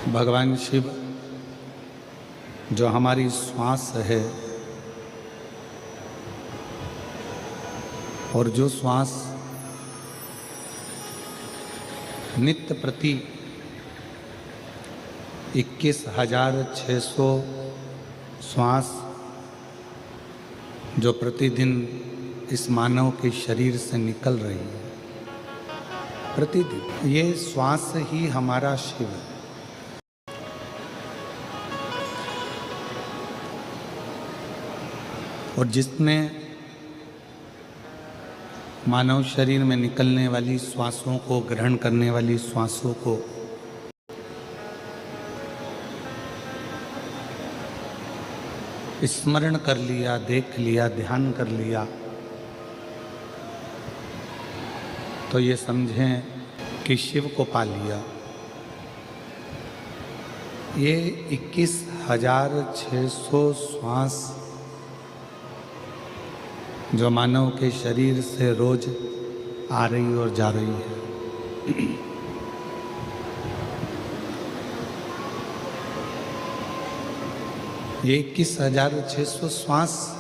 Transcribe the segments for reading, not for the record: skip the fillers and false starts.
भगवान शिव जो हमारी श्वास है और जो श्वास नित्य प्रति 21,600 श्वास जो प्रतिदिन इस मानव के शरीर से निकल रही है, प्रतिदिन ये श्वास ही हमारा शिव है। और जिसने मानव शरीर में निकलने वाली श्वासों को, ग्रहण करने वाली श्वासों को स्मरण कर लिया, देख लिया, ध्यान कर लिया, तो ये समझें कि शिव को पा लिया। ये 21,600 श्वास जो मानव के शरीर से रोज आ रही और जा रही है, ये 21,600 श्वास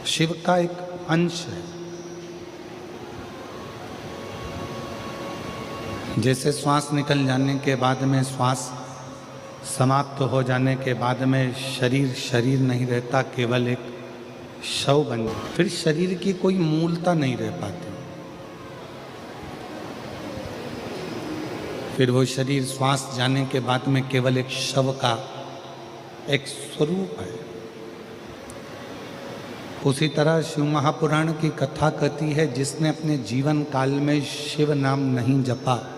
शिव का एक अंश है। जैसे श्वास निकल जाने के बाद में, श्वास समाप्त हो जाने के बाद में शरीर नहीं रहता, केवल एक शव बन जाता, फिर शरीर की कोई मूलता नहीं रह पाती। फिर वो शरीर श्वास जाने के बाद में केवल एक शव का एक स्वरूप है। उसी तरह शिव महापुराण की कथा कहती है, जिसने अपने जीवन काल में शिव नाम नहीं जपा,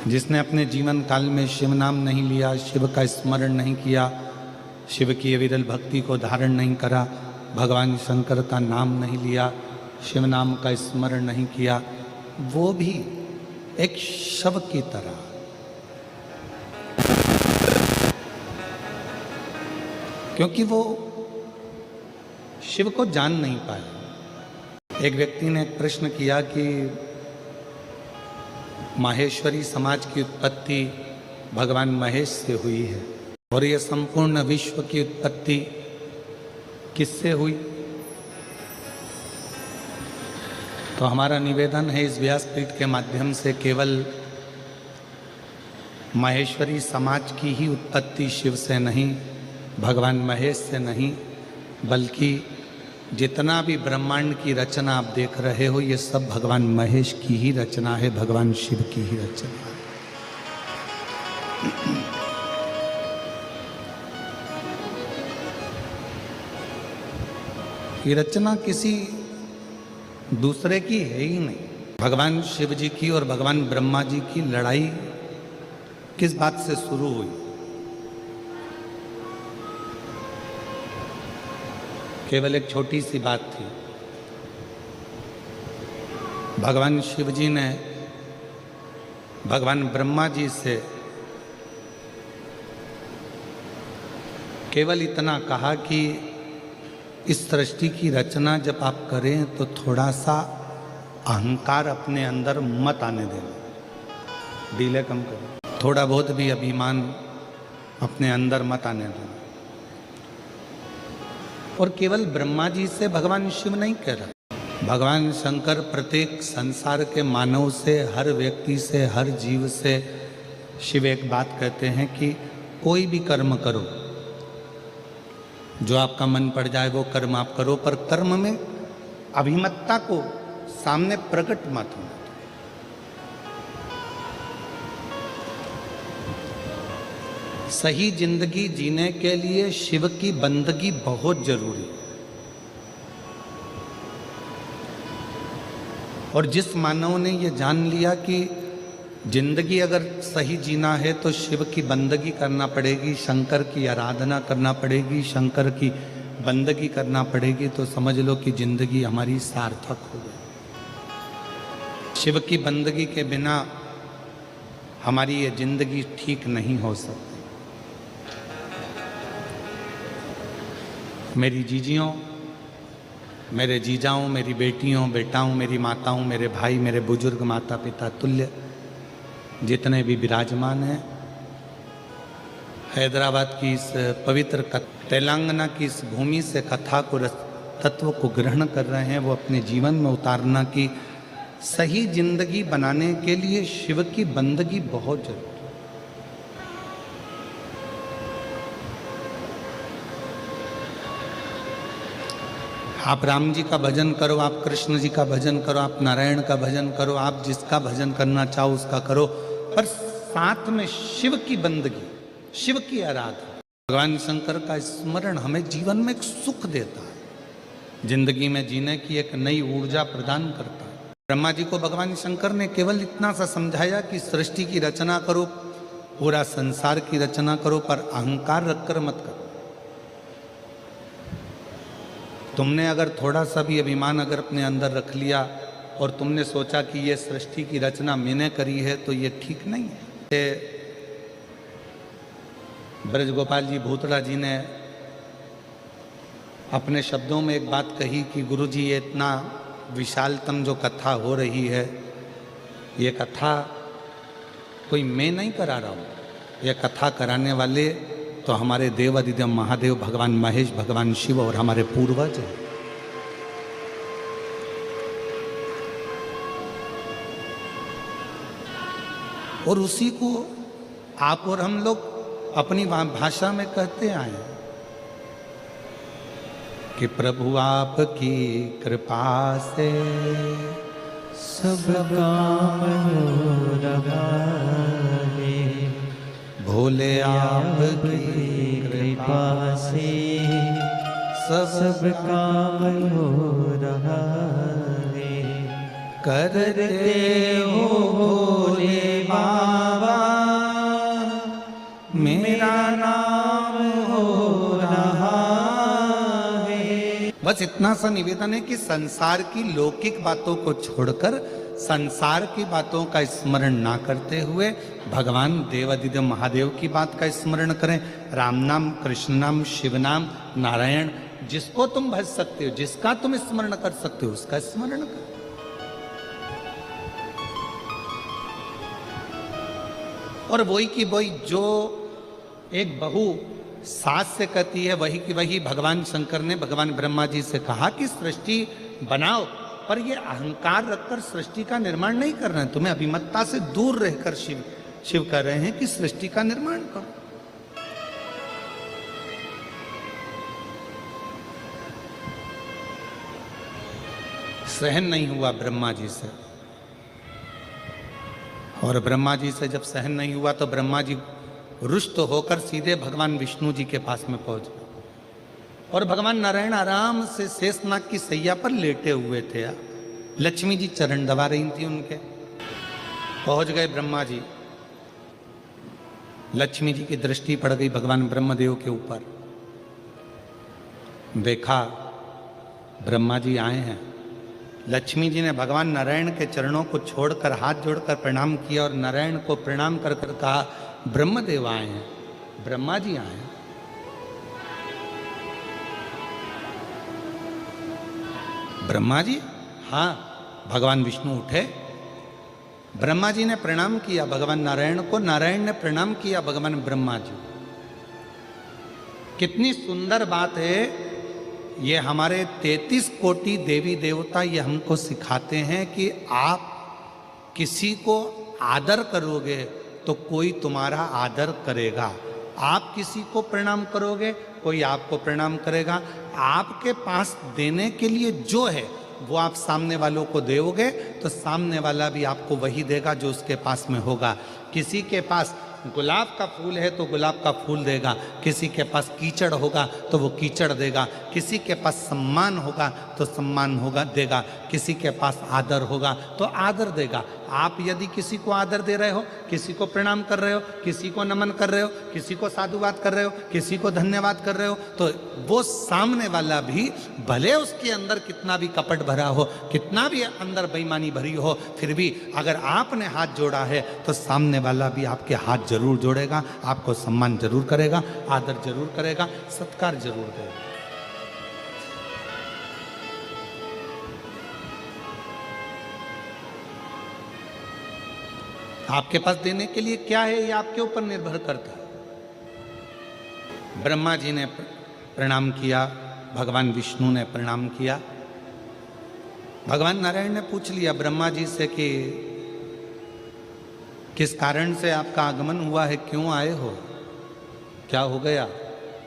जिसने अपने जीवन काल में शिव नाम नहीं लिया, शिव का स्मरण नहीं किया, शिव की विरल भक्ति को धारण नहीं करा, भगवान शंकर का नाम नहीं लिया, शिव नाम का स्मरण नहीं किया, वो भी एक शव की तरह। क्योंकि वो शिव को जान नहीं पाए। एक व्यक्ति ने एक प्रश्न किया कि माहेश्वरी समाज की उत्पत्ति भगवान महेश से हुई है और ये संपूर्ण विश्व की उत्पत्ति किससे हुई? तो हमारा निवेदन है इस व्यासपीठ के माध्यम से, केवल माहेश्वरी समाज की ही उत्पत्ति शिव से नहीं, भगवान महेश से नहीं, बल्कि जितना भी ब्रह्मांड की रचना आप देख रहे हो, ये सब भगवान महेश की ही रचना है, भगवान शिव की ही रचना है। ये रचना किसी दूसरे की है ही नहीं। भगवान शिव जी की और भगवान ब्रह्मा जी की लड़ाई किस बात से शुरू हुई? केवल एक छोटी सी बात थी। भगवान शिव जी ने भगवान ब्रह्मा जी से केवल इतना कहा कि इस सृष्टि की रचना जब आप करें तो थोड़ा सा अहंकार अपने अंदर मत आने देना, डीले कम करें, थोड़ा बहुत भी अभिमान अपने अंदर मत आने देना। और केवल ब्रह्मा जी से भगवान शिव नहीं कह रहा, भगवान शंकर प्रत्येक संसार के मानव से, हर व्यक्ति से, हर जीव से शिव एक बात कहते हैं कि कोई भी कर्म करो, जो आपका मन पड़ जाए वो कर्म आप करो, पर कर्म में अभिमतता को सामने प्रकट मत होना। सही जिंदगी जीने के लिए शिव की बंदगी बहुत जरूरी है। और जिस मानव ने ये जान लिया कि जिंदगी अगर सही जीना है तो शिव की बंदगी करना पड़ेगी, शंकर की आराधना करना पड़ेगी, शंकर की बंदगी करना पड़ेगी, तो समझ लो कि जिंदगी हमारी सार्थक हो गई। शिव की बंदगी के बिना हमारी ये जिंदगी ठीक नहीं हो सकती। मेरी जीजियों, मेरे जीजाओं, मेरी बेटियों, बेटाओं, मेरी माताओं, मेरे भाई, मेरे बुजुर्ग, माता पिता तुल्य जितने भी विराजमान हैं, हैदराबाद की इस पवित्र तेलंगाना की इस भूमि से कथा को, तत्व को ग्रहण कर रहे हैं, वो अपने जीवन में उतारना कि सही जिंदगी बनाने के लिए शिव की बंदगी बहुत जरूरी है। आप राम जी का भजन करो, आप कृष्ण जी का भजन करो, आप नारायण का भजन करो, आप जिसका भजन करना चाहो उसका करो, पर साथ में शिव की बंदगी, शिव की आराधना, भगवान शंकर का स्मरण हमें जीवन में एक सुख देता है, जिंदगी में जीने की एक नई ऊर्जा प्रदान करता है। ब्रह्मा जी को भगवान शंकर ने केवल इतना सा समझाया कि सृष्टि की रचना करो, पूरा संसार की रचना करो, पर अहंकार रखकर मत करो। तुमने अगर थोड़ा सा भी अभिमान अगर अपने अंदर रख लिया और तुमने सोचा कि ये सृष्टि की रचना मैंने करी है, तो ये ठीक नहीं है। ब्रज गोपाल जी भूतड़ा जी ने अपने शब्दों में एक बात कही कि गुरु जी, ये इतना विशालतम जो कथा हो रही है, ये कथा कोई मैं नहीं करा रहा हूँ, ये कथा कराने वाले तो हमारे देवादिदेव महादेव भगवान महेश, भगवान शिव और हमारे पूर्वज हैं। और उसी को आप और हम लोग अपनी भाषा में कहते आए हैं कि प्रभु आपकी कृपा से सब काम हो रहा है, भोले आपकी कृपा से सब काम हो रहा है। करते हो भोले बाबा, मेरा नाम हो रहा है। बस इतना सा निवेदन है कि संसार की लौकिक बातों को छोड़कर संसार की बातों का स्मरण ना करते हुए भगवान देवादिदेव महादेव की बात का स्मरण करें। राम नाम, कृष्ण नाम, शिव नाम, नारायण, जिसको तुम भज सकते हो, जिसका तुम स्मरण कर सकते हो, उसका स्मरण करो। और वही की वही जो एक बहू सास से कहती है, वही की वही भगवान शंकर ने भगवान ब्रह्मा जी से कहा कि सृष्टि बनाओ, पर ये अहंकार रखकर सृष्टि का निर्माण नहीं कर रहे हैं। तुम्हें अभिमतता से दूर रहकर शिव कह रहे हैं कि सृष्टि का निर्माण करो। सहन नहीं हुआ ब्रह्मा जी से, और ब्रह्मा जी से जब सहन नहीं हुआ तो ब्रह्मा जी रुष्ट होकर सीधे भगवान विष्णु जी के पास में पहुंच गए। और भगवान नारायण आराम से शेषनाग की सैया पर लेटे हुए थे। लक्ष्मी जी चरण दबा रही थी उनके। पहुंच गए ब्रह्मा जी। लक्ष्मी जी की दृष्टि पड़ गई भगवान ब्रह्मदेव के ऊपर। देखा ब्रह्मा जी आए हैं। लक्ष्मी जी ने भगवान नारायण के चरणों को छोड़कर हाथ जोड़कर प्रणाम किया और नारायण को प्रणाम कर कर कहा, ब्रह्मदेव आए हैं, ब्रह्मा जी आए हैं। ब्रह्मा जी? हाँ। भगवान विष्णु उठे। ब्रह्मा जी ने प्रणाम किया भगवान नारायण को, नारायण ने प्रणाम किया भगवान ब्रह्मा जी। कितनी सुंदर बात है। ये हमारे 33 कोटि देवी देवता ये हमको सिखाते हैं कि आप किसी को आदर करोगे तो कोई तुम्हारा आदर करेगा। आप किसी को प्रणाम करोगे, कोई आपको प्रणाम करेगा। आपके पास देने के लिए जो है वो आप सामने वालों को दोगे तो सामने वाला भी आपको वही देगा जो उसके पास में होगा। किसी के पास गुलाब का फूल है तो गुलाब का फूल देगा, किसी के पास कीचड़ होगा तो वो कीचड़ देगा, किसी के पास सम्मान होगा तो सम्मान होगा देगा, किसी के पास आदर होगा तो आदर देगा। आप यदि किसी को आदर दे रहे हो, किसी को प्रणाम कर रहे हो, किसी को नमन कर रहे हो, किसी को साधुवाद कर रहे हो, किसी को धन्यवाद कर रहे हो, तो वो सामने वाला भी भले उसके अंदर कितना भी कपट भरा हो, कितना भी अंदर बेईमानी भरी हो, फिर भी अगर आपने हाथ जोड़ा है तो सामने वाला भी आपके हाथ जरूर जोड़ेगा, आपको सम्मान जरूर करेगा, आदर जरूर करेगा, सत्कार जरूर देगा। आपके पास देने के लिए क्या है, ये आपके ऊपर निर्भर करता है। ब्रह्मा जी ने प्रणाम किया, भगवान विष्णु ने प्रणाम किया। भगवान नारायण ने पूछ लिया ब्रह्मा जी से कि किस कारण से आपका आगमन हुआ है, क्यों आए हो, क्या हो गया,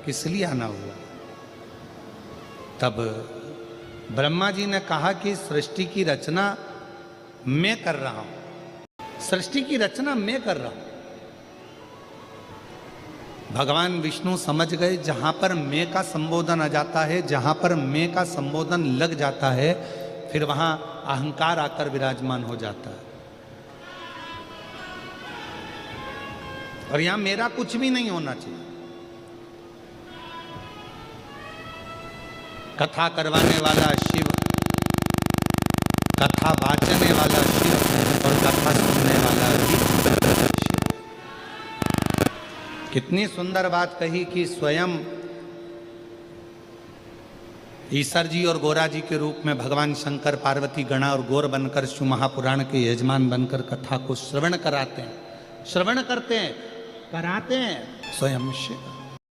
किस लिए आना हुआ। तब ब्रह्मा जी ने कहा कि सृष्टि की रचना मैं कर रहा हूं, सृष्टि की रचना मैं कर रहा हूं। भगवान विष्णु समझ गए जहां पर मैं का संबोधन आ जाता है, जहां पर मैं का संबोधन लग जाता है, फिर वहां अहंकार आकर विराजमान हो जाता है। और यहां मेरा कुछ भी नहीं होना चाहिए। कथा करवाने वाला शिव, कथा वाचने वाला शिव और कथा सुनने वाला भी शिव। कितनी सुंदर बात कही कि स्वयं ईसर जी और गोरा जी के रूप में भगवान शंकर पार्वती गणा और गौर बनकर शिव महापुराण के यजमान बनकर कथा को श्रवण कराते हैं, श्रवण करते हैं, कराते हैं स्वयं शिव।